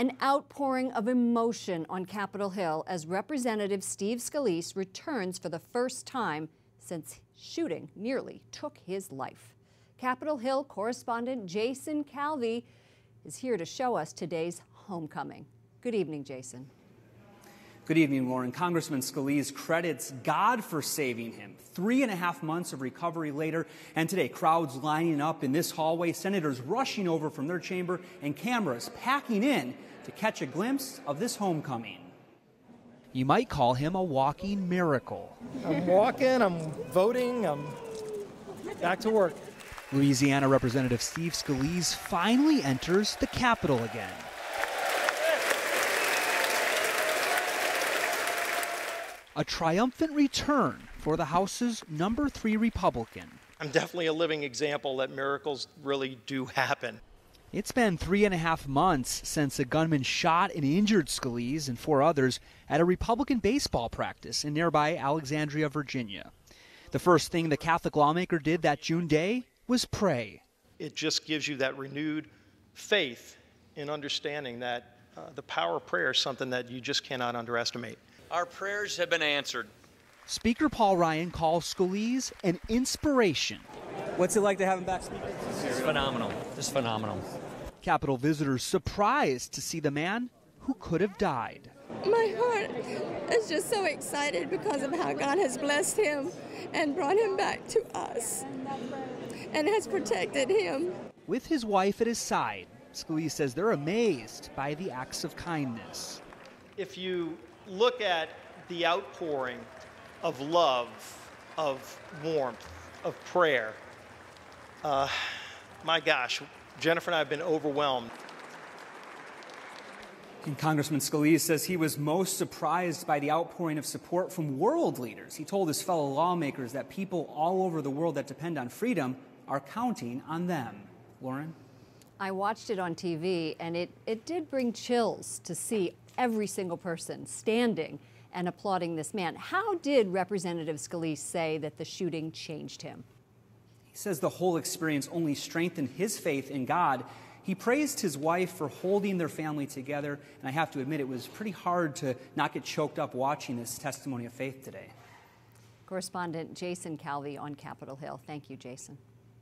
An outpouring of emotion on Capitol Hill as Representative Steve Scalise returns for the first time since shooting nearly took his life. Capitol Hill correspondent Jason Calvi is here to show us today's homecoming. Good evening, Jason. Good evening, Lauren. Congressman Scalise credits God for saving him. 3.5 months of recovery later, and today, crowds lining up in this hallway, senators rushing over from their chamber, and cameras packing in to catch a glimpse of this homecoming. You might call him a walking miracle. I'm walking, I'm voting, I'm back to work. Louisiana Representative Steve Scalise finally enters the Capitol again. A triumphant return for the House's number 3 Republican. I'm definitely a living example that miracles really do happen. It's been 3.5 months since a gunman shot and injured Scalise and 4 others at a Republican baseball practice in nearby Alexandria, Virginia. The first thing the Catholic lawmaker did that June day was pray. It just gives you that renewed faith in understanding that the power of prayer is something that you just cannot underestimate. Our prayers have been answered. Speaker Paul Ryan calls Scalise an inspiration. What's it like to have him back, Speaker? It's phenomenal. Just phenomenal. Capitol visitors surprised to see the man who could have died. My heart is just so excited because of how God has blessed him and brought him back to us and has protected him. With his wife at his side, Scalise says they're amazed by the acts of kindness. If you look at the outpouring of love, of warmth, of prayer, my gosh, Jennifer and I have been overwhelmed. And Congressman Scalise says he was most surprised by the outpouring of support from world leaders. He told his fellow lawmakers that people all over the world that depend on freedom are counting on them. Lauren? I watched it on TV, and it did bring chills to see every single person standing and applauding this man. How did Representative Scalise say that the shooting changed him? He says the whole experience only strengthened his faith in God. He praised his wife for holding their family together, and I have to admit it was pretty hard to not get choked up watching this testimony of faith today. Correspondent Jason Calvi on Capitol Hill. Thank you, Jason.